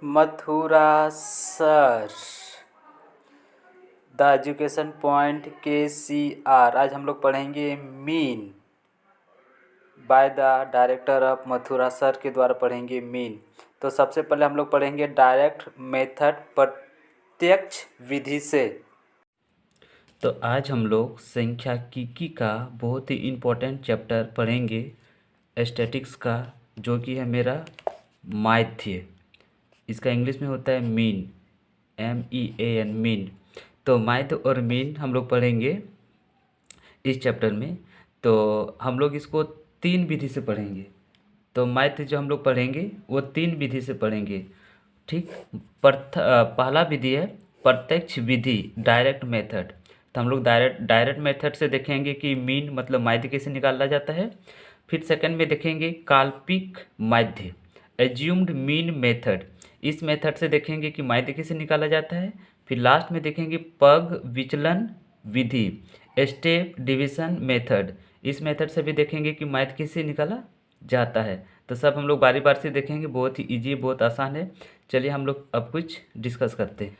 Mathura sir the education point KCR। आज हम लोग पढ़ेंगे mean by the director of Mathura sir के द्वारा पढ़ेंगे मीन। तो सबसे पहले हम लोग पढ़ेंगे डायरेक्ट मेथड प्रत्यक्ष विधि से। तो आज हम लोग सांख्यिकी का बहुत ही इम्पोर्टेंट चैप्टर पढ़ेंगे स्टैटिक्स का, जो कि है मेरा माध्य। इसका इंग्लिश में होता है मीन, MEAN मीन। तो माध्य और मीन हम लोग पढ़ेंगे इस चैप्टर में। तो हम लोग इसको 3 विधि से पढ़ेंगे। तो माध्य जो हम लोग पढ़ेंगे वो 3 विधि से पढ़ेंगे, ठीक। पहला विधि है प्रत्यक्ष विधि, डायरेक्ट मेथड। तो हम लोग डायरेक्ट मेथड से देखेंगे कि मीन मतलब माध्य कैसे निकाला जाता है। फिर सेकंड में देखेंगे काल्पनिक माध्य, एज्यूम्ड मीन मेथड। इस मेथड से देखेंगे कि माध्य कैसे निकाला जाता है। फिर लास्ट में देखेंगे पग विचलन विधि, स्टेप डिवीजन मेथड। इस मेथड से भी देखेंगे कि माध्य कैसे निकाला जाता है। तो सब हम लोग बारी बारी से देखेंगे, बहुत ही इजी, बहुत आसान है। चलिए हम लोग अब कुछ डिस्कस करते हैं।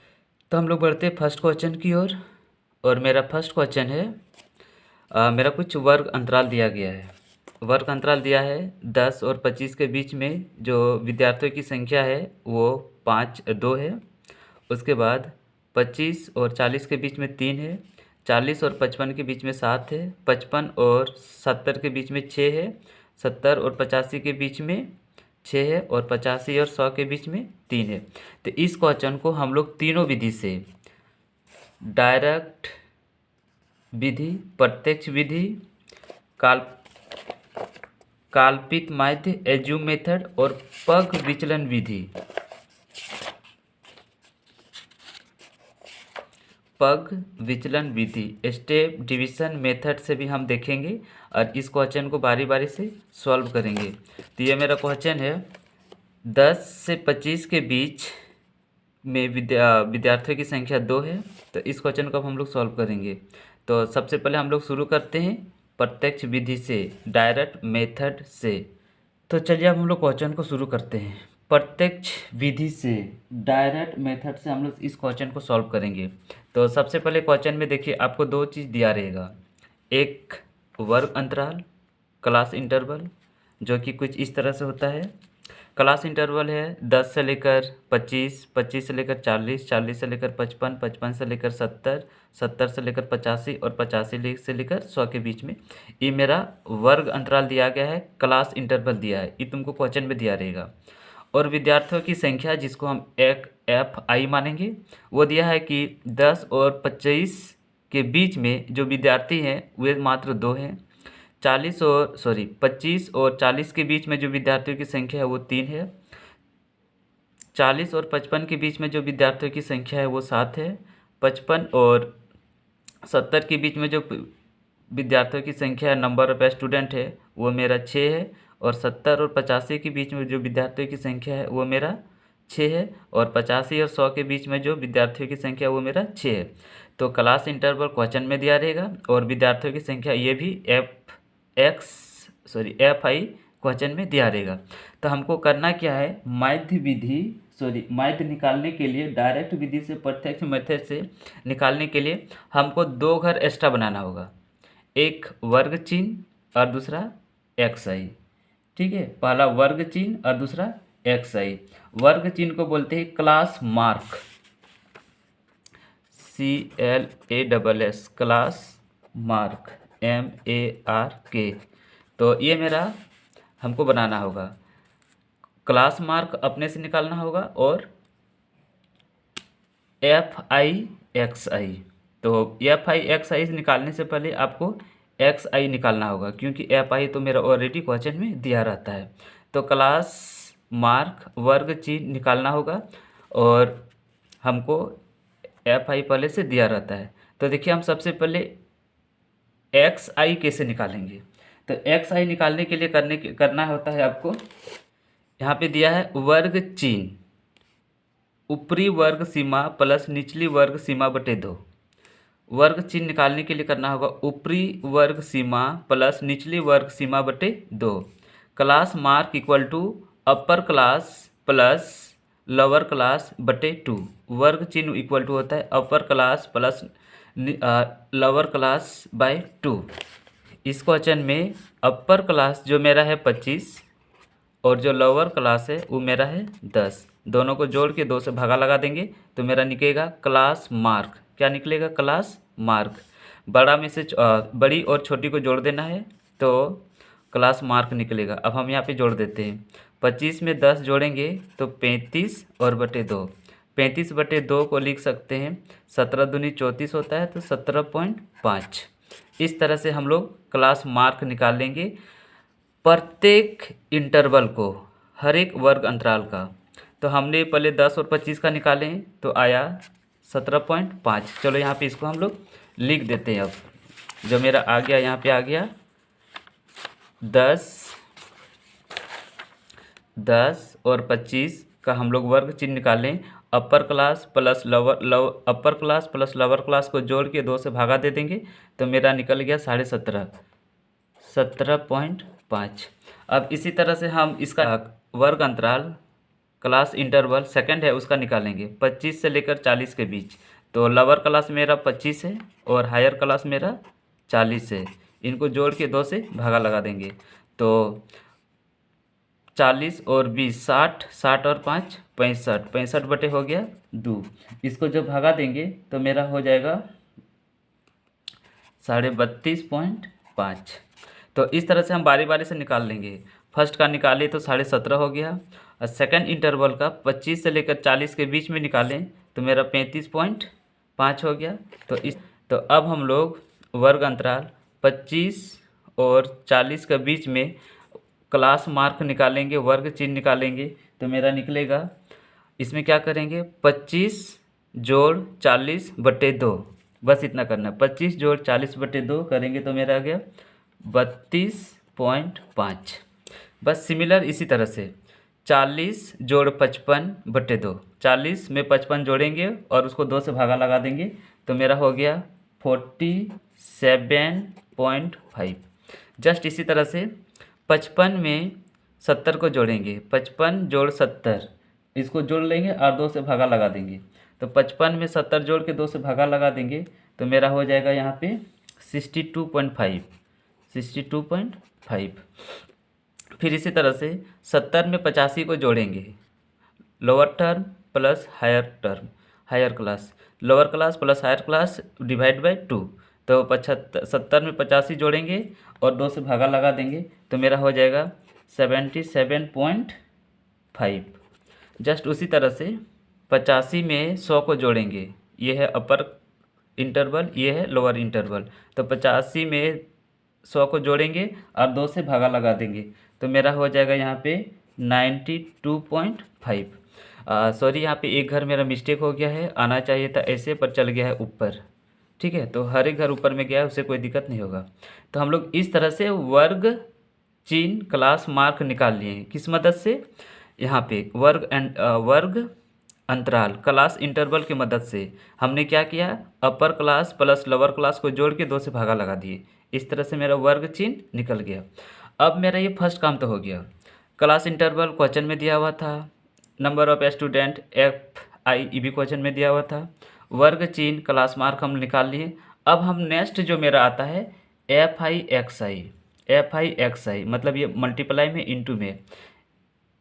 तो हम लोग बढ़ते हैं फर्स्ट क्वेश्चन की ओर। और मेरा फर्स्ट क्वेश्चन है, मेरा कुछ वर्ग अंतराल दिया गया है। वर्ग अंतराल दिया है 10 और 25 के बीच में जो विद्यार्थियों की संख्या है वो 2 है। उसके बाद 25 और 40 के बीच में 3 है। 40 और 55 के बीच में 7 है। 55 और 70 के बीच में 6 है। 70 और 85 के बीच में 6 है। और 85 और 100 के बीच में 3 है। तो इस क्वेश्चन को हम लोग तीनों विधि से, डायरेक्ट विधि, प्रत्यक्ष विधि, काल्पित माध्य एज्यूम मेथड और पग विचलन विधि, पग विचलन विधि, स्टेप डिवीजन मेथड से भी हम देखेंगे और इस क्वेश्चन को बारी बारी से सॉल्व करेंगे। तो ये मेरा क्वेश्चन है 10 से 25 के बीच में विद्यार्थियों की संख्या 2 है। तो इस क्वेश्चन को अब हम लोग सॉल्व करेंगे। तो सबसे पहले हम लोग शुरू करते हैं प्रत्यक्ष विधि से, डायरेक्ट मेथड से। तो चलिए अब हम लोग क्वेश्चन को शुरू करते हैं। प्रत्यक्ष विधि से, डायरेक्ट मेथड से हम लोग इस क्वेश्चन को सॉल्व करेंगे। तो सबसे पहले क्वेश्चन में देखिए आपको 2 चीज़ दिया रहेगा, एक वर्ग अंतराल, क्लास इंटरवल, जो कि कुछ इस तरह से होता है। क्लास इंटरवल है 10 से लेकर 25, 25 से लेकर 40, 40 से लेकर 55, 55 से लेकर 70, 70 से लेकर 85 और 85 से लेकर 100 के बीच में। ये मेरा वर्ग अंतराल दिया गया है, क्लास इंटरवल दिया है, ये तुमको क्वेश्चन में दिया रहेगा। और विद्यार्थियों की संख्या जिसको हम एक FI मानेंगे, वो दिया है कि 10 और 25 के बीच में जो विद्यार्थी हैं वे मात्र 2 हैं। 25 और 40 के बीच में जो विद्यार्थियों की संख्या है वो 3 है। 40 और 55 के बीच में जो विद्यार्थियों की संख्या है वो 7 है। 55 और 70 के बीच में जो विद्यार्थियों की संख्या है, नंबर ऑफ स्टूडेंट है, वो मेरा 6 है। और 70 और 85 के बीच में जो विद्यार्थियों की संख्या है वो मेरा 6 है। और 85 और 100 के बीच में जो विद्यार्थियों की संख्या है वो मेरा 6 है। तो क्लास इंटरवल क्वेश्चन में दिया रहेगा और विद्यार्थियों की संख्या ये भी FI क्वेश्चन में दिया रहेगा। तो हमको करना क्या है, माध्य निकालने के लिए, डायरेक्ट विधि से प्रत्यक्ष मेथड से निकालने के लिए हमको 2 घर एक्स्ट्रा बनाना होगा, एक वर्ग चिन्ह और दूसरा XI। ठीक है, पहला वर्ग चिन्ह और दूसरा XI। वर्ग चिन्ह को बोलते हैं class mark, CLASS, class mark, MARK। तो ये मेरा हमको बनाना होगा, क्लास मार्क अपने से निकालना होगा और FI XI। तो FI XI से निकालने से पहले आपको XI निकालना होगा, क्योंकि FI तो मेरा ऑलरेडी क्वेश्चन में दिया रहता है। तो क्लास मार्क वर्ग चिन्ह निकालना होगा और हमको FI पहले से दिया रहता है। तो देखिए हम सबसे पहले XI कैसे निकालेंगे। तो XI निकालने के लिए करना होता है आपको, यहाँ पे दिया है वर्ग चिन्ह, ऊपरी वर्ग सीमा प्लस निचली वर्ग सीमा बटे 2। वर्ग चिन्ह निकालने के लिए करना होगा ऊपरी वर्ग सीमा प्लस निचली वर्ग सीमा बटे 2। Class mark equal to upper class plus lower class बटे 2। वर्ग चिन्ह इक्वल टू होता है upper class plus lower class by 2। इस क्वेश्चन में अपर क्लास जो मेरा है 25 और जो लोअर क्लास है वो मेरा है 10। दोनों को जोड़ के 2 से भागा लगा देंगे तो मेरा निकलेगा क्लास मार्क। क्या निकलेगा? Class mark. बड़ा में से बड़ी और छोटी को जोड़ देना है तो क्लास मार्क निकलेगा। अब हम यहाँ पे जोड़ देते हैं। 25 में 10 जोड़ेंगे तो 35 और बटे 2। 35 बटे 2 को लिख सकते हैं 17 दूनी 34 होता है तो 17.5। इस तरह से हम लोग क्लास मार्क निकाल लेंगे प्रत्येक इंटरवल को, हर एक वर्ग अंतराल का। तो हमने पहले 10 और 25 का निकाले तो आया 17.5। चलो यहाँ पे इसको हम लोग लिख देते हैं। अब जो मेरा आ गया यहाँ पे आ गया 10 और 25 का हम लोग वर्ग चिन्ह निकालें। अपर क्लास प्लस अपर क्लास प्लस लोअर क्लास को जोड़ के 2 से भागा दे देंगे तो मेरा निकल गया 17.5। अब इसी तरह से हम इसका वर्ग अंतराल क्लास इंटरवल सेकंड है उसका निकालेंगे 25 से लेकर 40 के बीच। तो लोअर क्लास मेरा 25 है और हायर क्लास मेरा 40 है। इनको जोड़ के 2 से भागा लगा देंगे तो 40 और 20 60, 60 और 5 65, 65 बटे हो गया 2। इसको जब भागा देंगे तो मेरा हो जाएगा 32.5। तो इस तरह से हम बारी बारी से निकाल लेंगे। फर्स्ट का निकाले तो 17.5 हो गया और सेकंड इंटरवल का 25 से लेकर 40 के बीच में निकालें तो मेरा 35.5 हो गया। तो अब हम लोग वर्ग अंतराल 25 और 40 के बीच में क्लास मार्क निकालेंगे, वर्ग चिन्ह निकालेंगे तो मेरा निकलेगा। इसमें क्या करेंगे 25 जोड़ 40 बटे 2, बस इतना करना है। 25 जोड़ 40 बटे 2 करेंगे तो मेरा आ गया 32.5। बस सिमिलर इसी तरह से 40 जोड़ 55 बटे 2, 40 में 55 जोड़ेंगे और उसको 2 से भागा लगा देंगे तो मेरा हो गया 47.5। जस्ट इसी तरह से 55 में 70 को जोड़ेंगे, 55 जोड़ 70 इसको जोड़ लेंगे और 2 से भागा लगा देंगे तो 55 में 70 जोड़ के 2 से भागा लगा देंगे तो मेरा हो जाएगा यहाँ पे 62.5। फिर इसी तरह से 70 में 85 को जोड़ेंगे, lower term plus higher class, lower class plus higher class divide by 2। तो 70 में 85 जोड़ेंगे और 2 से भागा लगा देंगे तो मेरा हो जाएगा 77.5। जस्ट उसी तरह से 85 में 100 को जोड़ेंगे, ये है अपर इंटरवल, ये है लोअर इंटरवल। तो 85 में 100 को जोड़ेंगे और 2 से भागा लगा देंगे तो मेरा हो जाएगा यहाँ पे 92.5। सॉरी यहाँ पे एक घर मेरा मिस्टेक हो गया है, आना चाहिए था ऐसे पर चल गया है ऊपर। ठीक है, तो हर एक घर ऊपर में गया है, उससे कोई दिक्कत नहीं होगा। तो हम लोग इस तरह से वर्ग चिन्ह क्लास मार्क निकाल लिए हैं। किस मदद से? यहाँ पे वर्ग अंतराल क्लास इंटरवल की मदद से हमने क्या किया, अपर क्लास प्लस लोअर क्लास को जोड़ के 2 से भागा लगा दिए। इस तरह से मेरा वर्ग चिन्ह निकल गया। अब मेरा ये फर्स्ट काम तो हो गया। क्लास इंटरवल क्वेश्चन में दिया हुआ था, नंबर ऑफ स्टूडेंट FI भी क्वेश्चन में दिया हुआ था, वर्ग चिन्ह क्लास मार्क हम निकाल लिए। अब हम नेक्स्ट जो मेरा आता है FI मतलब ये मल्टीप्लाई में इंटू में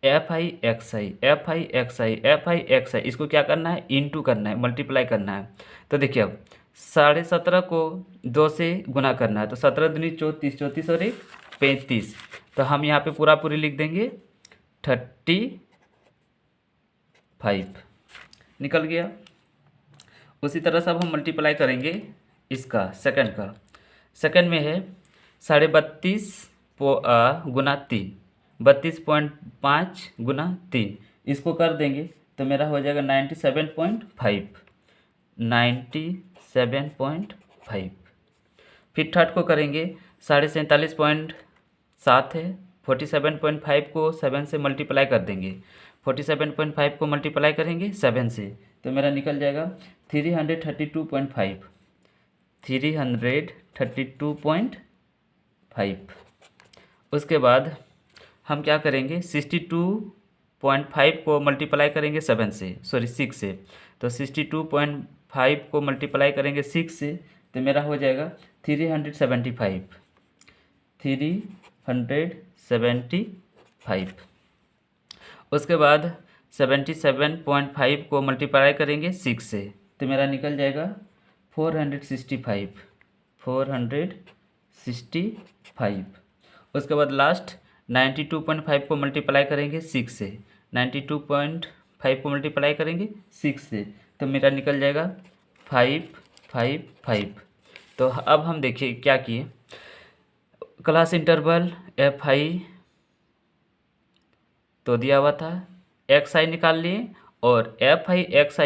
FI इसको क्या करना है, इंटू करना है, मल्टीप्लाई करना है। तो देखिए अब 17.5 को 2 से गुना करना है तो 17 दूनी 34, 34 और 1 35। तो हम यहाँ पे पूरा पूरी लिख देंगे 35 निकल गया। उसी तरह से अब हम मल्टीप्लाई करेंगे इसका सेकंड में है 32.5 गुना 3, 32.5 गुना 3 इसको कर देंगे तो मेरा हो जाएगा 97.5। फिर थर्ड को करेंगे 47.7 है, 47.5 को 7 से मल्टीप्लाई कर देंगे, 47.5 को मल्टीप्लाई करेंगे 7 से तो मेरा निकल जाएगा 332.5। उसके बाद हम क्या करेंगे 62 62.5 को मल्टीप्लाई करेंगे 7 से, सॉरी 6 से, तो 62.5 को मल्टीप्लाई करेंगे 6 से, तो मेरा हो जाएगा 375, 375। उसके बाद 77.5 को मल्टीप्लाई करेंगे 6 से, तो मेरा निकल जाएगा 465, 465। उसके बाद लास्ट 92.5 को मल्टीप्लाई करेंगे 6 से, 92.5 को मल्टीप्लाई करेंगे 6 से, तो मेरा निकल जाएगा 555। तो अब हम देखिए क्या किए, क्लास इंटरवल एफ आई तो दिया हुआ था, एक्स आई निकाल लिए, और एफ आई एक्स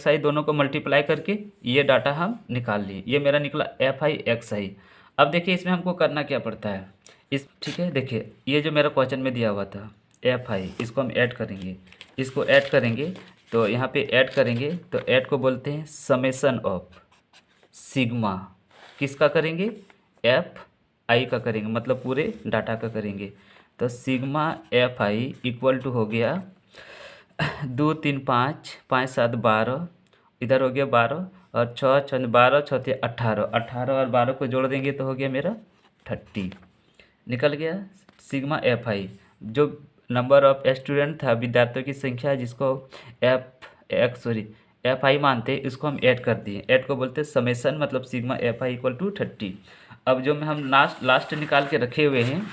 आई दोनों को मल्टीप्लाई करके ये डाटा हम निकाल लिए, ये मेरा निकला एफ आई एक्स आई। अब देखिए इसमें हमको करना क्या पड़ता है, इस ठीक है, देखिए ये जो मेरा क्वेश्चन में दिया हुआ था एफ आई, इसको हम ऐड करेंगे, इसको ऐड करेंगे, तो यहाँ पे ऐड करेंगे, तो ऐड को बोलते हैं समेसन ऑफ सिग्मा, किसका करेंगे, एफ आई का करेंगे, मतलब पूरे डाटा का करेंगे। तो sigma F I equal to हो गया 2 3 5 5 7 12, इधर हो गया 12, और 6 6 12 6 18, 18 और 12 को जोड़ देंगे तो हो गया मेरा 30, निकल गया सिग्मा एफ आई। जो नंबर ऑफ स्टूडेंट था, विद्यार्थियों की संख्या जिसको एफ आई मानते, इसको हम ऐड कर दिए, ऐड को बोलते हैं समेसन, मतलब sigma F I equal to 30। अब जो में हम लास्ट निकाल के रखे हुए हैं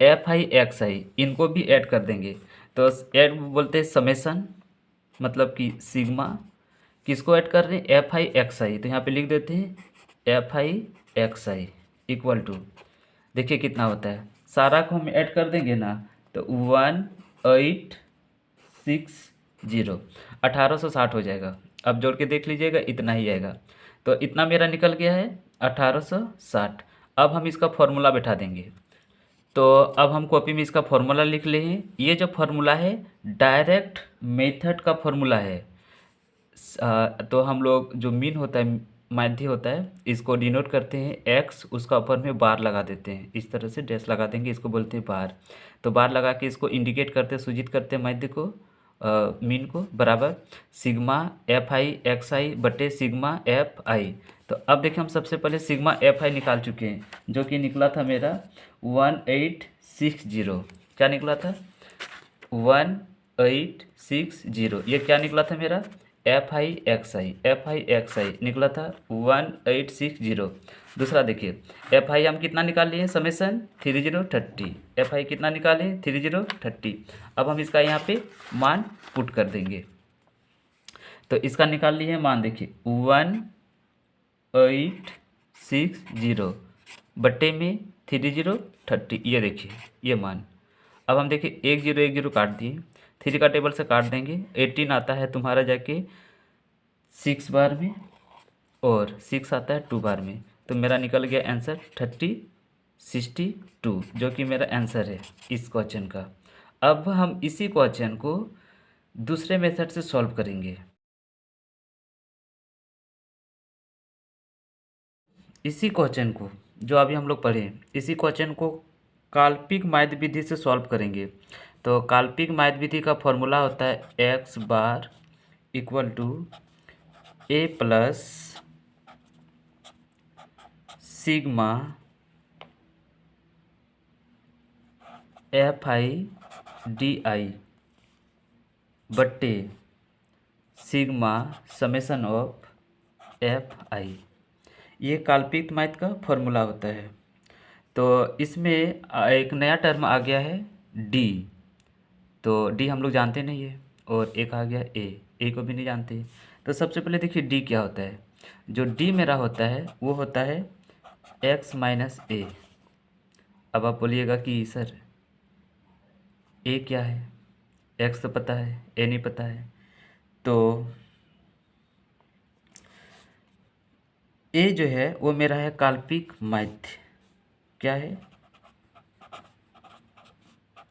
एफ आई एक्स आई, इनको भी ऐड कर देंगे, तो ऐड बोलते हैं समेसन, मतलब कि सिग्मा, किसको ऐड कर रहे हैं, एफ आई एक्स आई, तो यहाँ पे लिख देते हैं F I X I equal to, देखिए कितना होता है, सारा को हम ऐड कर देंगे ना, तो 1860, 1860 हो जाएगा। अब जोड़ के देख लीजिएगा, इतना ही आएगा, तो इतना मेरा निकल गया है 1860। अब हम इसका फॉर्मूला बैठा देंगे, तो अब हम कॉपी में इसका फॉर्मूला लिख ले हैं। ये जो फॉर्मूला है डायरेक्ट मेथड का फॉर्मूला है, तो हम लोग जो मीन होता है, माध्य होता है, इसको डिनोट करते हैं एक्स, उसका ऊपर में बार लगा देते हैं, इस तरह से डैश लगा देंगे, इसको बोलते हैं बार। तो बार लगा के इसको इंडिकेट करते हैं, सूचित करते हैं माध्य को, मीन को, बराबर सिग्मा एफ आई एक्स आई बटे सिग्मा एफ आई। तो अब देखिए हम सबसे पहले सिग्मा एफ आई निकाल चुके हैं, जो कि निकला था मेरा 1860, क्या निकला था 1860, ये क्या निकला था मेरा एफ आई एक्स आई निकला था 1860। दूसरा देखिए एफ आई हम कितना निकाल लिए, समेसन 3030, एफ आई कितना निकाले 3030। अब हम इसका यहाँ पे मान पुट कर देंगे, तो इसका निकाल लिए मान, देखिए 1860 बट्टे में 3030, ये देखिए ये मान। अब हम देखिए 10 काट दिए, 3 का टेबल से काट देंगे, 18 आता है तुम्हारा जाके 6 बार में, और 6 आता है 2 बार में, तो मेरा निकल गया आंसर 3062, जो कि मेरा आंसर है इस क्वेश्चन का। अब हम इसी क्वेश्चन को दूसरे मेथड से सॉल्व करेंगे। इसी क्वेश्चन को जो अभी हम लोग पढ़े, इसी क्वेश्चन को काल्पनिक माध्य विधि से सॉल्व करेंगे। तो काल्पनिक माध्य विधि का फॉर्मूला होता है X bar equal to A plus sigma F I D I बट्टे sigma summation of F I, ये काल्पनिक माध्य का फॉर्मूला होता है। तो इसमें एक नया टर्म आ गया है डी, तो डी हम लोग जानते नहीं है, और एक आ गया ए को भी नहीं जानते। तो सबसे पहले देखिए डी क्या होता है, जो डी मेरा होता है वो होता है एक्स माइनस ए। अब आप बोलिएगा कि सर ए क्या है, एक्स तो पता है, ए नहीं पता है, तो ए जो है वो मेरा है काल्पनिक माध्य, क्या है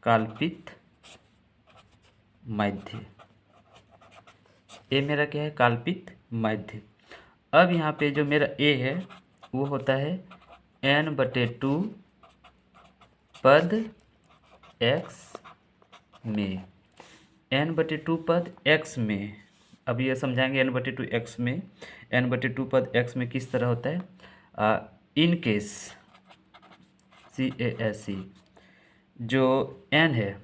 काल्पनिक माध्य, ए मेरा क्या है काल्पनिक माध्य। अब यहाँ पे जो मेरा ए है वो होता है n/2 पद x में, n/2 पद x में। अब ये समझाएंगे n/2 x में, n/2 पद x में किस तरह होता है। इन केस CASE जो n है,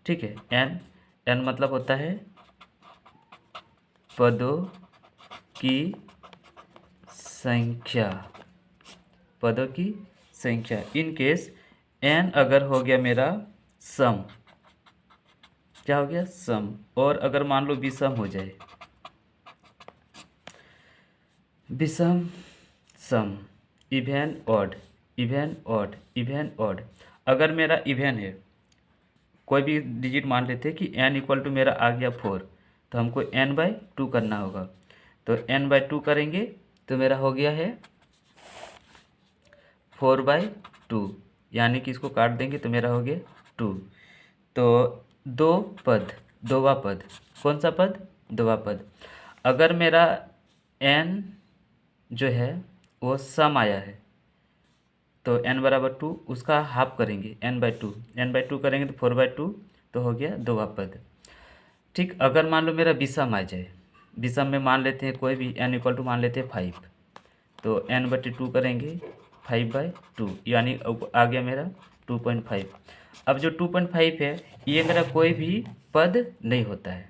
ठीक है, n मतलब होता है पदों की संख्या, पदों की संख्या। इन केस n अगर हो गया मेरा सम, क्या हो गया, सम, और अगर मान लो विषम हो जाए, विषम सम, even odd, even odd, even odd. अगर मेरा इवन है, कोई भी डिजिट मान लेते हैं कि n इक्वल टू मेरा आ गया 4, तो हमको n/2 करना होगा। तो n/2 करेंगे तो मेरा हो गया है 4/2, यानी कि इसको काट देंगे तो मेरा हो गया 2। तो दो पद, दोवा पद, कौन सा पद, दोवा पद। अगर मेरा n जो है वो सम आया है तो n/2 उसका हाफ करेंगे, n/2 करेंगे तो 4/2, तो हो गया दोवा पद। ठीक, अगर मान लो मेरा विषम आ जाए, विषम में मान लेते हैं कोई भी n इक्वल टू मान लेते हैं 5, तो n/2 करेंगे 5/2, यानी आ गया मेरा 2.5। अब जो 2.5 है ये मेरा कोई भी पद नहीं होता है,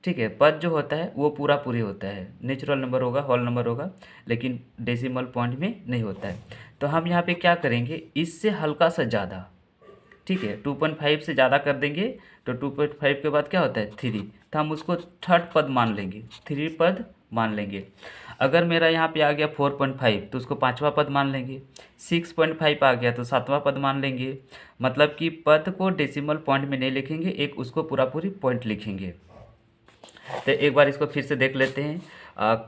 ठीक है। पद जो होता है वो पूरा पूरी होता है, नेचुरल नंबर होगा, होल नंबर होगा, लेकिन डेसिमल पॉइंट में नहीं होता है। तो हम यहाँ पे क्या करेंगे, इससे हल्का सा ज़्यादा, ठीक है, 2.5 से ज़्यादा कर देंगे तो 2.5 के बाद क्या होता है 3, तो हम उसको थर्ड पद मान लेंगे, 3 पद मान लेंगे। अगर मेरा यहाँ पे आ गया 4.5 तो उसको 5वां पद मान लेंगे, 6.5 आ गया तो 7वां पद मान लेंगे। मतलब कि पद को डेसिमल पॉइंट में नहीं लिखेंगे, एक उसको पूरा पूरी पॉइंट लिखेंगे। तो एक बार इसको फिर से देख लेते हैं।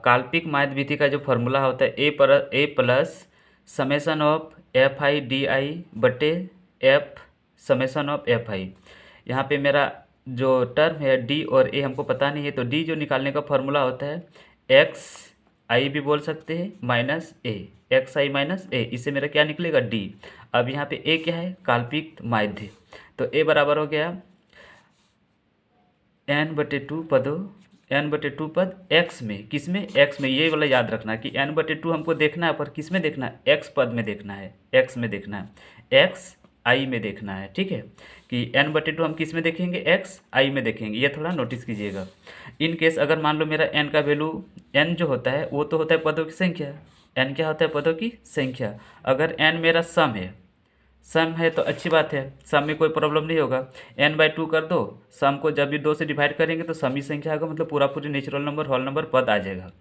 काल्पनिक माध्य विधि का जो फॉर्मूला होता है a plus summation of FI/DI बटे F समेसन ऑफ FI। यहाँ पे मेरा जो टर्म है D और A हमको पता नहीं है, तो D जो निकालने का फॉर्मूला होता है XI भी बोल सकते हैं minus A, XI minus A, इससे मेरा क्या निकलेगा D। अब यहाँ पे A क्या है, काल्पनिक माध्य, तो A बराबर हो गया n/2 पदों, n/2 पद x में, किस में, x में। ये वाला याद रखना कि n/2 हमको देखना है, पर किस में देखना है, x पद में देखना है, x में देखना है, x i में देखना है, ठीक है। कि n/2 हम किस में देखेंगे, x i में देखेंगे, ये थोड़ा नोटिस कीजिएगा। इन केस अगर मान लो मेरा n का वैल्यू, n जो होता है वो तो होता है पदों की संख्या, n क्या होता है, पदों की संख्या। अगर n मेरा सम है तो अच्छी बात है, सम में कोई प्रॉब्लम नहीं होगा, n/2 कर दो, सम को जब भी 2 से डिवाइड करेंगे तो सम ही संख्या आएगा, मतलब पूरा पूरी नेचुरल नंबर, होल नंबर, पद आ जाएगा,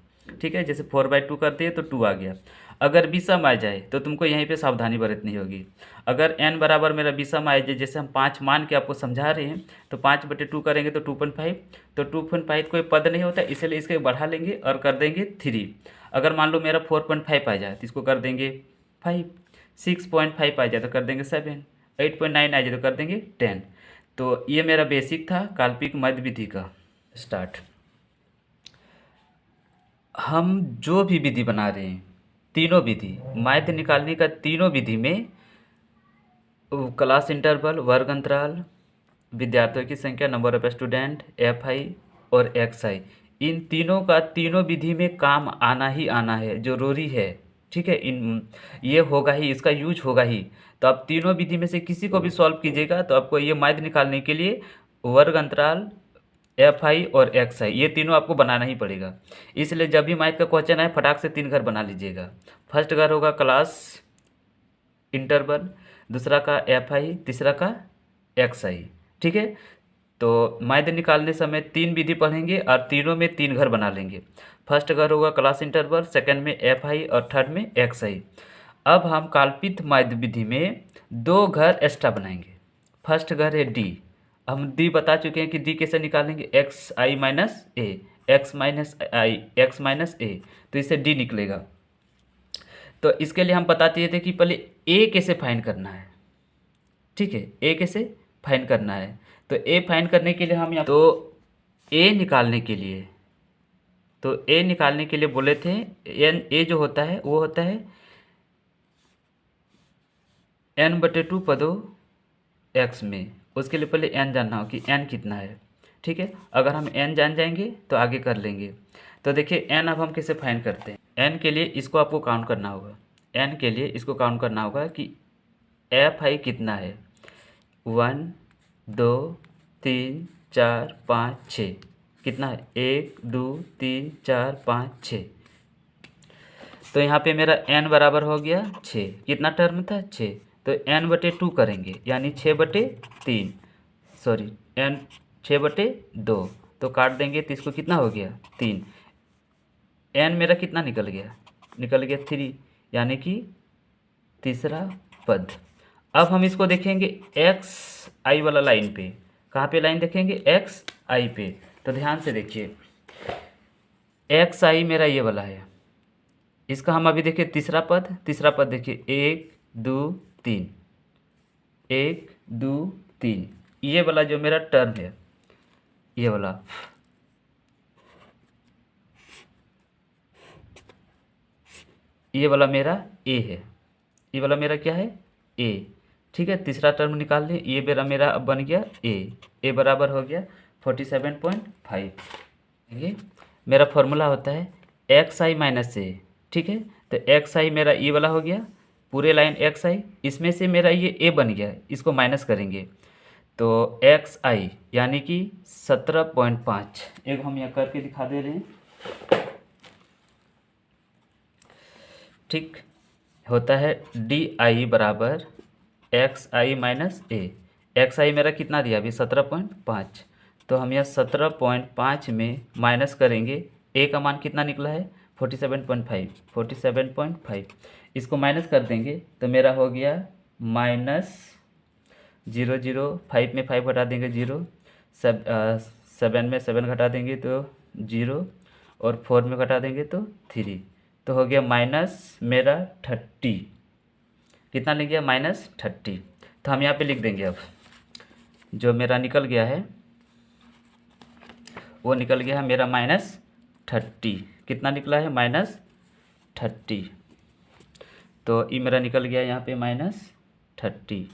ठीक है। जैसे 4/2 कर दिए तो 2 आ गया। अगर विषम आ जाए तो तुमको यहीं पे सावधानी बरतनी होगी। अगर n बराबर मेरा विषम आ जाए, जैसे हम 5 मान के आपको समझा रहे हैं, तो 5/2 करेंगे तो 2.5, तो 2.5 कोई पद नहीं होता, इसलिए इसके बढ़ा लेंगे और कर देंगे 3। अगर मान लो मेरा 4.5 आ जाए तो इसको कर देंगे 5, 6.5 आ जाए तो कर देंगे 7, 8.9 आ जाए तो कर देंगे 10। तो ये मेरा बेसिक था काल्पनिक माध्य विधि का स्टार्ट। हम जो भी विधि बना रहे हैं, तीनों विधि माध्य निकालने का, तीनों विधि में क्लास इंटरवल, वर्ग अंतराल, विद्यार्थियों की संख्या, नंबर ऑफ स्टूडेंट, FI और XI, इन तीनों का तीनों विधि में काम आना ही आना है, जरूरी है, ठीक है। ये होगा ही, इसका यूज होगा ही। तो आप तीनों विधि में से किसी को भी सॉल्व कीजिएगा तो आपको ये माध्य निकालने के लिए वर्ग अंतराल, FI और XI, ये तीनों आपको बनाना ही पड़ेगा। इसलिए जब भी माध्य का क्वेश्चन आए फटाक से 3 घर बना लीजिएगा। फर्स्ट घर होगा क्लास इंटरवल, दूसरा का FI, तीसरा का XI, ठीक है। तो माध्य निकालने समय 3 विधि पढ़ेंगे और तीनों में 3 घर बना लेंगे। फर्स्ट घर होगा क्लास इंटरवल, सेकंड में FI और थर्ड में XI। अब हम काल्पनिक माध्य विधि में 2 घर एक्स्ट्रा बनाएंगे। फर्स्ट घर है D, हम D बता चुके हैं कि D कैसे निकालेंगे, XI minus A, X minus I, X minus A, तो इससे D निकलेगा। तो इसके लिए हम बता दिए थे कि पहले A कैसे फाइंड करना है, ठीक है, A कैसे फाइंड करना है। तो A फाइंड करने के लिए हम यहाँ, तो A निकालने के लिए, तो A निकालने के लिए बोले थे A जो होता है वो होता है n/2 पदों x में उसके लिए पहले n जानना हो कि n कितना है। ठीक है, अगर हम n जान जाएंगे तो आगे कर लेंगे। तो देखिए n अब हम कैसे फाइंड करते हैं। n के लिए इसको आपको काउंट करना होगा। n के लिए इसको काउंट करना होगा कि fi कितना है। 1 2 3 4 5 6 कितना है 1 2 3 4 5 6। तो यहाँ पे मेरा n बराबर हो गया 6। कितना टर्म था 6, तो n/2 करेंगे यानी 6/3 सॉरी n 6/2 तो काट देंगे तो इसको कितना हो गया 3। n मेरा कितना निकल गया 3 यानी कि तीसरा पद। अब हम इसको देखेंगे एक्स आई वाला लाइन पे। कहाँ पे लाइन देखेंगे एक्स आई पे। तो ध्यान से देखिए एक्स आई मेरा ये वाला है। इसका हम अभी देखिए तीसरा पद देखिए 1 2 3 1 2 3 ये वाला जो मेरा टर्म है ये वाला मेरा ए है। ये वाला मेरा क्या है ए। ठीक है, तीसरा टर्म निकाल लें। ये मेरा अब बन गया ए बराबर हो गया 47.5। ये मेरा फॉर्मूला होता है एक्स आई माइनस ए। ठीक है, तो एक्स आई मेरा ये वाला हो गया पूरे लाइन एक्स आई। इसमें से मेरा ये ए बन गया, इसको माइनस करेंगे तो एक्स आई यानी कि 17.5। एक हम यहाँ करके दिखा दे रहे हैं। ठीक, होता है डी आई बराबर एक्स आई माइनस ए। एक्स आई मेरा कितना दिया अभी 17.5। तो हम यह 17.5 में माइनस करेंगे। ए का मान कितना निकला है 47.5। इसको माइनस कर देंगे तो मेरा हो गया -0 में 5 घटा देंगे 0, 7 में 7 घटा देंगे तो 0 और 4 में घटा देंगे तो 3। तो हो गया माइनस मेरा 30। कितना लिख गया -30। तो हम यहाँ पे लिख देंगे। अब जो मेरा निकल गया है वो निकल गया है मेरा -30। कितना निकला है -30। तो ये मेरा निकल गया यहाँ पे -30।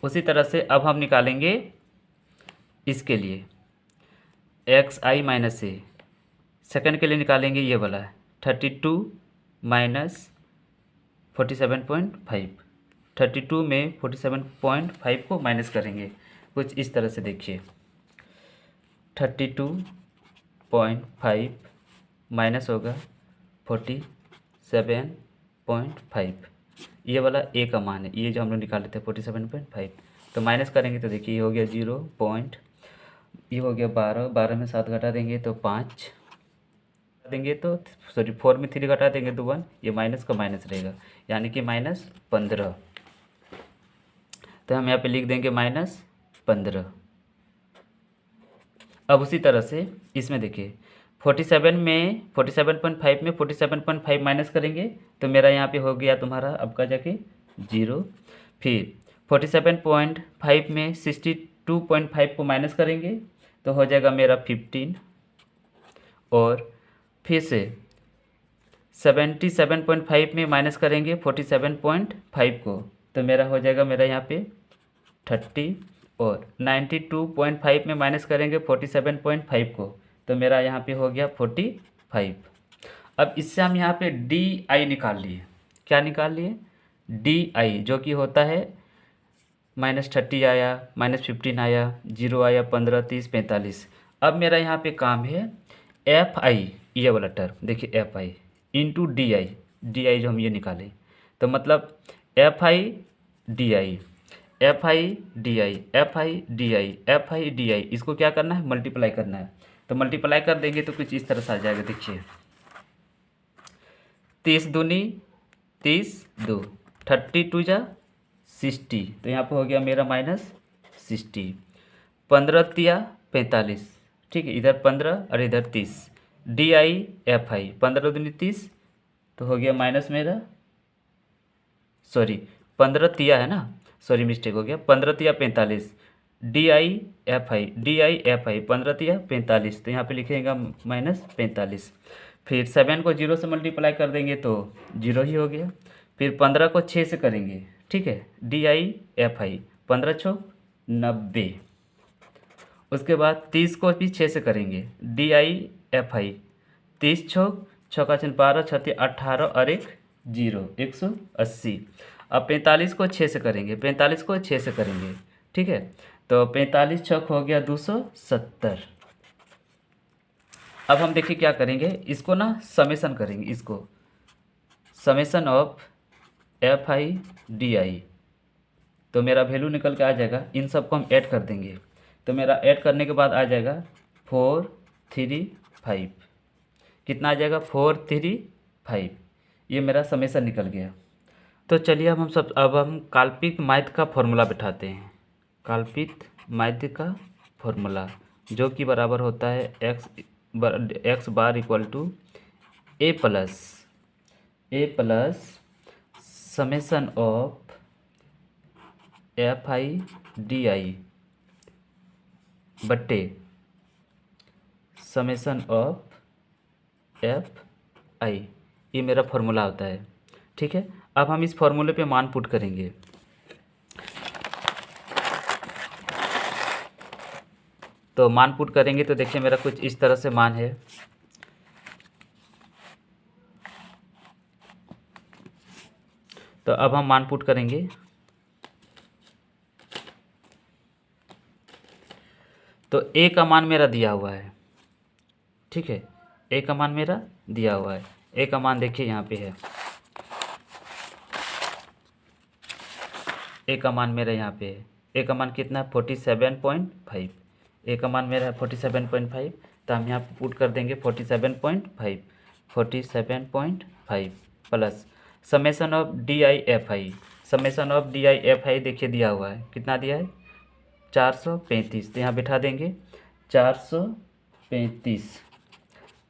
उसी तरह से अब हम निकालेंगे इसके लिए एक्स आई माइनस ए। सेकेंड के लिए निकालेंगे ये वाला 32 माइनस 47.5। 32 में 47.5 को माइनस करेंगे कुछ इस तरह से देखिए 32.5 माइनस होगा 47.5। ये वाला ए का मान है, ये जो हम लोग निकाले थे 47.5। तो माइनस करेंगे तो देखिए ये हो गया 0. ये हो गया 12 में 7 घटा देंगे तो 5 देंगे तो सॉरी 4 में 3 घटा देंगे तो 1। ये माइनस का माइनस रहेगा यानी कि -15। तो हम यहाँ पे लिख देंगे -15। अब उसी तरह से इसमें देखिए 47 में 47.5 में 47.5 माइनस करेंगे तो मेरा यहाँ पे हो गया तुम्हारा अब का जाके 0। फिर 47.5 में 62.5 को माइनस करेंगे तो हो जाएगा मेरा 15। और फिर से 77.5 में माइनस करेंगे 47.5 को तो मेरा हो जाएगा मेरा यहाँ पे 30। और 92.5 में माइनस करेंगे 47.5 को तो मेरा यहाँ पे हो गया 45। अब इससे हम यहाँ पे डी आई निकाल लिए। क्या निकाल लिए डी आई, जो कि होता है -30 आया, -15 आया, 0 आया, 15 30 45। अब मेरा यहाँ पे काम है एफ आई, ये वाला टर्म देखिए F I into D I. D आई जो हम ये निकालें तो मतलब F I D I, F I D I, F I D I, F I D आई, इसको क्या करना है मल्टीप्लाई करना है। तो मल्टीप्लाई कर देंगे तो कुछ इस तरह से आ जाएगा देखिए 30 दूनी 30 2 32 जा 60। तो यहाँ पे हो गया मेरा -60। 15 तिया 45। ठीक है, इधर 15 और इधर 30। डी आई एफ आई 15 दूनी 30 तो हो गया माइनस मेरा सॉरी 15 तिया है ना, सॉरी मिस्टेक हो गया 15 तिया 45। डी आई एफ आई 15 तिया 45 तो यहाँ पे लिखेगा -45। फिर 7 को 0 से मल्टीप्लाई कर देंगे तो 0 ही हो गया। फिर 15 को 6 से करेंगे। ठीक है, डी आई एफ आई 15 छो 90। उसके बाद 30 को भी 6 से करेंगे, DIFI 30 छो का 12 36 18 और एक 0 180। अब 45 को 6 से करेंगे, 45 को 6 से करेंगे, ठीक है। तो 45 छक हो गया 270। अब हम देखिए क्या करेंगे, इसको ना समेसन करेंगे, इसको समेसन ऑफ FI DI। तो मेरा वैल्यू निकल के आ जाएगा, इन सबको हम ऐड कर देंगे। तो मेरा ऐड करने के बाद आ जाएगा 435। कितना आ जाएगा 435। ये मेरा समेसन निकल गया। तो चलिए अब हम काल्पनिक माध्य का फॉर्मूला बैठाते हैं। काल्पनिक माध्य का फॉर्मूला जो कि बराबर होता है x bar equal to A plus summation of FI DI बट्टे समेसन ऑफ FI। ये मेरा फॉर्मूला होता है, ठीक है। अब हम इस फॉर्मूले पे मान पुट करेंगे। तो मान पुट करेंगे तो देखिए मेरा कुछ इस तरह से मान है। तो अब हम मान पुट करेंगे। तो ए का मान मेरा दिया हुआ है, ठीक है। ए का मान मेरा दिया हुआ है। ए का मान देखिए यहाँ पे है, ए का मान मेरा यहाँ पे है। ए का मान कितना है 47.5। ए का मान मेरा है 47.5। तो हम यहाँ पे पुट कर देंगे 47.5 plus summation of DIFI। Summation of DIFI देखिए दिया हुआ है, कितना दिया है 435। तो यहाँ बिठा देंगे 435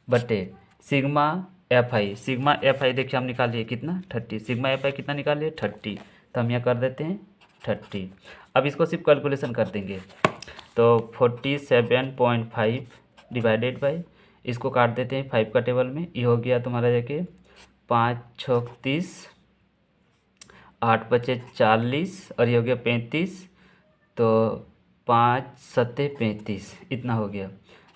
बटे सिग्मा FI देखिए हम निकालिए कितना 30। सिग्मा FI कितना निकालिए 30। तो हम यहाँ कर देते हैं 30। अब इसको सिर्फ कैलकुलेशन कर देंगे। तो 47.5 डिवाइडेड बाई, इसको काट देते हैं 5 का टेबल में। ये हो गया तुम्हारा जाके 5 छक 30, 8 बचे 40 और ये हो गया 35। तो 5 सत्ते 35, इतना हो गया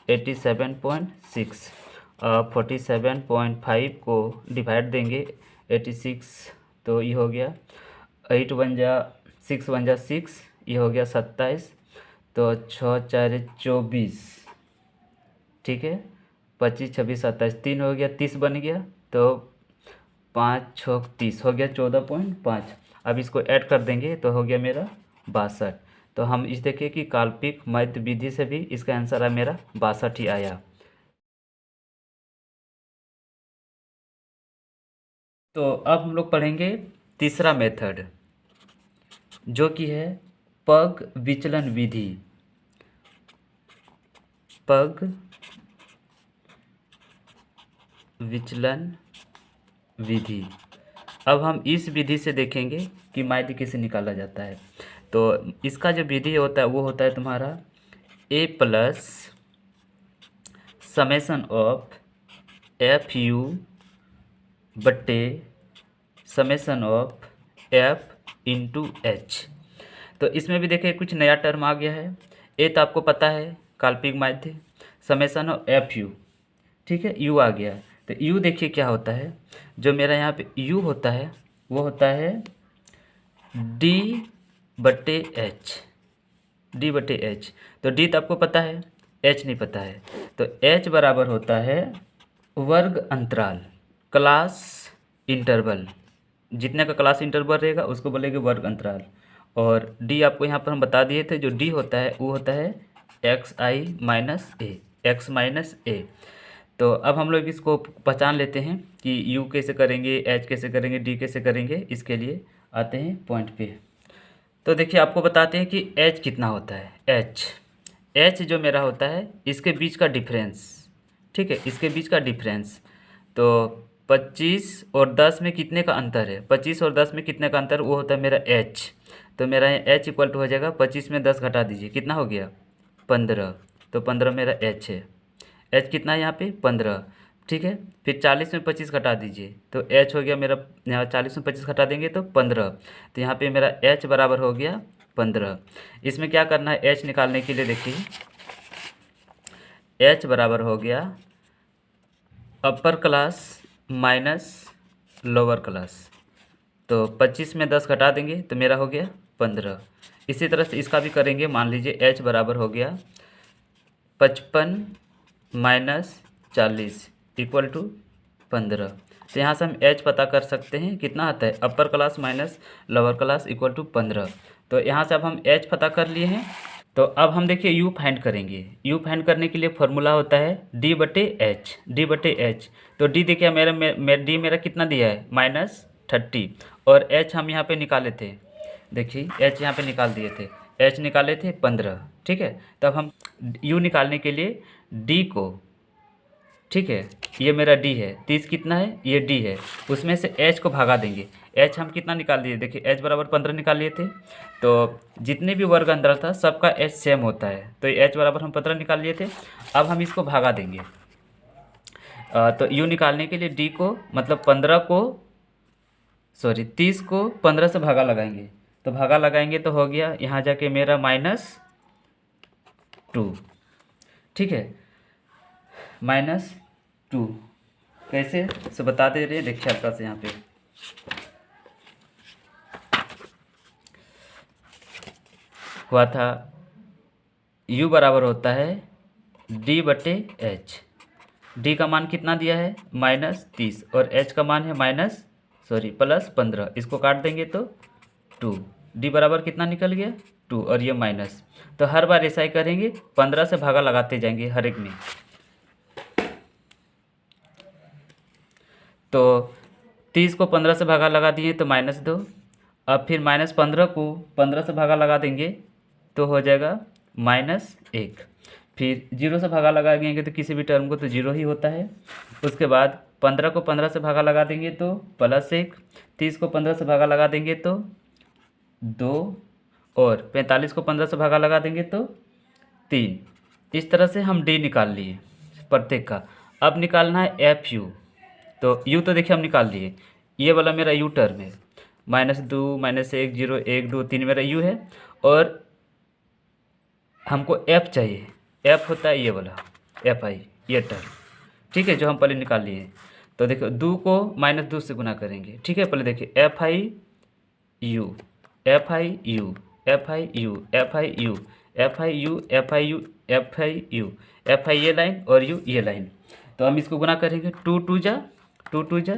87.6। 47.5 को डिवाइड देंगे 86। तो ये हो गया 8 1 जा 6 1 जा 6, ये हो गया 27। तो 6 4 24, ठीक है। 25 26 27, 3 हो गया 30 बन गया। तो 5 6 30 हो गया 14.5। अब इसको ऐड कर देंगे तो हो गया मेरा 62। तो हम इस देखिए कि काल्पनिक माध्य विधि से भी इसका आंसर है मेरा 62 ही आया। तो अब हम लोग पढ़ेंगे तीसरा मेथड जो कि है पग विचलन विधि। पग विचलन विधि। अब हम इस विधि से देखेंगे कि माध्य कैसे निकाला जाता है। तो इसका जो विधि होता है वो होता है तुम्हारा ए प्लस समेसन ऑफ FU बट्टे समेसन ऑफ F/H। तो इसमें भी देखिए कुछ नया टर्म आ गया है। ए तो आपको पता है काल्पनिक माध्य, समेसन ऑफ FU, ठीक है। U आ गया। तो U देखिए क्या होता है, जो मेरा यहाँ पे U होता है वो होता है D/H। D/H। तो D तो आपको पता है, H नहीं पता है। तो H बराबर होता है वर्ग अंतराल, क्लास इंटरवल। जितने का क्लास इंटरवल रहेगा उसको बोलेंगे वर्ग अंतराल। और D आपको यहाँ पर हम बता दिए थे, जो D होता है वो होता है x माइनस a। तो अब हम लोग इसको पहचान लेते हैं कि U कैसे करेंगे, H कैसे करेंगे, D कैसे करेंगे। इसके लिए आते हैं पॉइंट पे। तो देखिए आपको बताते हैं कि H कितना होता है। H जो मेरा होता है इसके बीच का डिफरेंस, ठीक है, इसके बीच का डिफरेंस। तो 25 और 10 में कितने का अंतर है, 25 और 10 में कितने का अंतर, वो होता है मेरा H। तो मेरा H इक्वल टू हो जाएगा 25 में 10 घटा दीजिए, कितना हो गया 15। तो 15 मेरा H है। H कितना है यहाँ पे 15, ठीक है। फिर 40 में 25 घटा दीजिए तो H हो गया मेरा, यहाँ 40 में 25 घटा देंगे तो 15। तो यहाँ पे मेरा H बराबर हो गया 15। इसमें क्या करना है, h निकालने के लिए देखिए h बराबर हो गया अपर क्लास माइनस लोअर क्लास। तो 25 में 10 घटा देंगे तो मेरा हो गया 15। इसी तरह से इसका भी करेंगे। मान लीजिए h बराबर हो गया 55 माइनस 40 इक्वल टू 15। तो यहाँ से हम h पता कर सकते हैं, कितना आता है upper class minus lower class equal to 15। तो यहाँ से अब हम h पता कर लिए हैं। तो अब हम देखिए u फाइंड करेंगे। u फाइंड करने के लिए फॉर्मूला होता है d बटे एच। तो d देखिए d मेरा कितना दिया है -30 और h हम यहाँ पे निकाले थे, देखिए h यहाँ पे निकाल दिए थे, h निकाले थे 15। ठीक है, तब हम u निकालने के लिए d को, ठीक है ये मेरा d है, 30 कितना है ये d है, उसमें से h को भागा देंगे। h हम कितना निकाल दिए, देखिए h बराबर 15 निकाल लिए थे। तो जितने भी वर्ग अंतर था सबका h सेम होता है, तो h बराबर हम 15 निकाल लिए थे। अब हम इसको भागा देंगे। तो u निकालने के लिए d को मतलब 30 को 15 से भागा लगाएंगे। तो भागा लगाएंगे तो हो गया यहाँ जाके मेरा -2। ठीक है, -2 कैसे सो बता दे रहे, देखिए हल्का से यहाँ पे हुआ था u बराबर होता है d बटे h। d का मान कितना दिया है -30 और h का मान है +15। इसको काट देंगे तो 2। d बराबर कितना निकल गया 2 और ये माइनस। तो हर बार ऐसा ही करेंगे, 15 से भागा लगाते जाएंगे हर एक में। तो 30 को 15 से भागा लगा दिए तो -2। अब फिर -15 को 15 से भागा लगा देंगे तो हो जाएगा -1। फिर 0 से भागा लगाएंगे तो किसी भी टर्म को तो 0 ही होता है। उसके बाद 15 को 15 से भागा लगा देंगे तो +1। 30 को 15 से भागा लगा देंगे तो 2 और 45 को 15 से भागा लगा देंगे तो 3। इस तरह से हम d निकाल लिए प्रत्येक का। अब निकालना है FU। तो u तो देखिए हम निकाल लिए, ये वाला मेरा u टर्म है, -2 -1 0 1 2 3 मेरा u है। और हमको f चाहिए, f होता है ये वाला FI, ये टर्म। ठीक है, जो हम पहले निकाल लिए। तो देखो 2 को -2 से गुना करेंगे। ठीक है, पहले देखिए FIU FIU FIU FIU FIU FIU FIU FI ये लाइन और u ये लाइन। तो हम इसको गुना करेंगे, 2 2 जा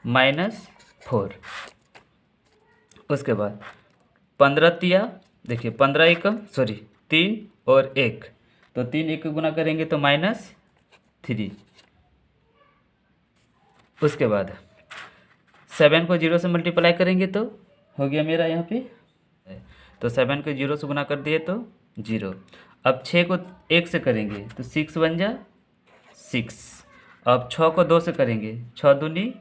-4। उसके बाद 15 तिया, देखिए 15 एकम 3 और 1, तो 3 1 गुना करेंगे तो -3। उसके बाद 7 को 0 से मल्टीप्लाई करेंगे तो हो गया मेरा यहाँ पे, तो 7 को 0 से गुना कर दिए तो 0। अब 6 को 1 से करेंगे तो 6 बन जा 6। अब 6 को 2 से करेंगे, 6 दूनी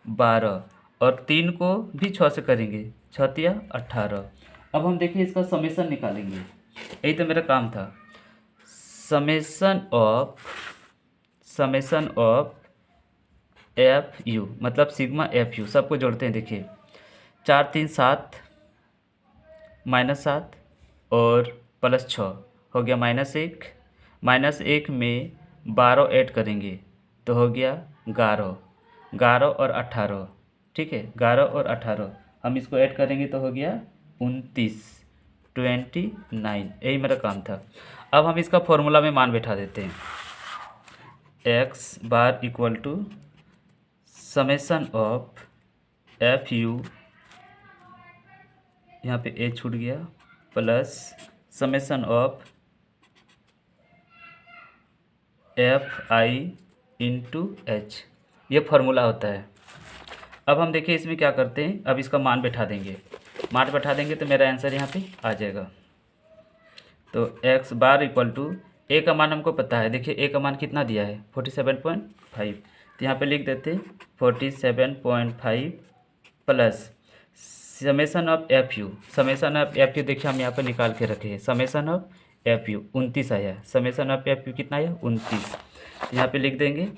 12 और 3 को भी 6 से करेंगे, 6 तिया 18। अब हम देखिए इसका समेसन निकालेंगे, यही तो मेरा काम था। समेसन ऑफ FU मतलब सिग्मा FU, सबको जोड़ते हैं। देखिए 4 3 7 -7 और +6 हो गया -1। -1 में 12 ऐड करेंगे तो हो गया 11 और 18। ठीक है, 11 और 18 हम इसको ऐड करेंगे तो हो गया 29 यही मेरा काम था। अब हम इसका फॉर्मूला में मान बैठा देते हैं। x bar equal to summation of FU, यहाँ पे a छूट गया, plus summation of FI into H, ये फार्मूला होता है। अब हम देखिए इसमें क्या करते हैं, अब इसका मान बैठा देंगे। मान बैठा देंगे तो मेरा आंसर यहाँ पे आ जाएगा। तो x bar equal to a का मान हमको पता है, देखिए a का मान कितना दिया है 47.5, तो यहाँ पे लिख देते 47.5 plus summation of FU। Summation of FU देखिए हम यहाँ पे निकाल के रखे हैं, समेसन ऑफ FU 29 आया, समेसन ऑफ FU कितना आया 29, यहाँ पे लिख देंगे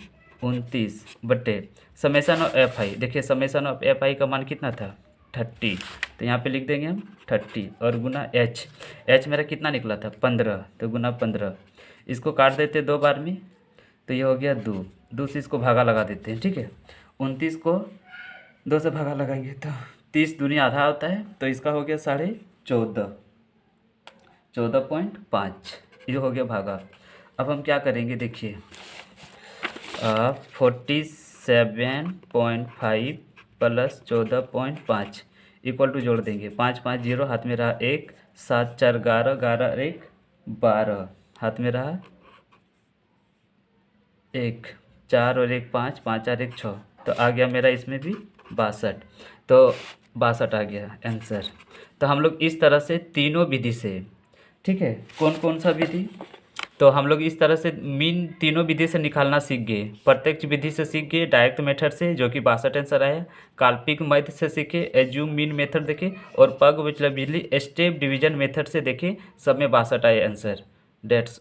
29 बटे समेसन ऑफ FI। देखिए समेसन ऑफ FI का मान कितना था 30, तो यहाँ पे लिख देंगे हम 30 और गुना एच मेरा कितना निकला था 15, तो गुना 15। इसको काट देते 2 बार में, तो ये हो गया 2 से इसको भागा लगा देते हैं, ठीक है। 29 को 2 से भागा लगाएंगे तो 30 दूनी आधा होता है, तो इसका हो गया 14.5, ये हो गया भागा। अब हम क्या करेंगे देखिए, 47.5 प्लस 14.5 इक्वल टू जोड़ देंगे, 5 5 0 हाथ में रहा 1, 7 4 11, 11 और 1 12, हाथ में रहा 1, 4 और 1 5, 5 4 1 6, तो आ गया मेरा इसमें भी 62, तो 62 आ गया आंसर। तो हम लोग इस तरह से तीनों विधि से, ठीक है, कौन कौन सा विधि, तो हम लोग इस तरह से मीन तीनों विधि से निकालना सीख गए। प्रत्यक्ष विधि से सीख गए, डायरेक्ट मेथड से जो कि 62 आंसर आया, काल्पनिक मेथड से सीखे, एज्यूम मीन मेथड देखे, और पग विचला बिजली स्टेप डिवीजन मेथड से देखे, सब में 62 आए आंसर। डेट्स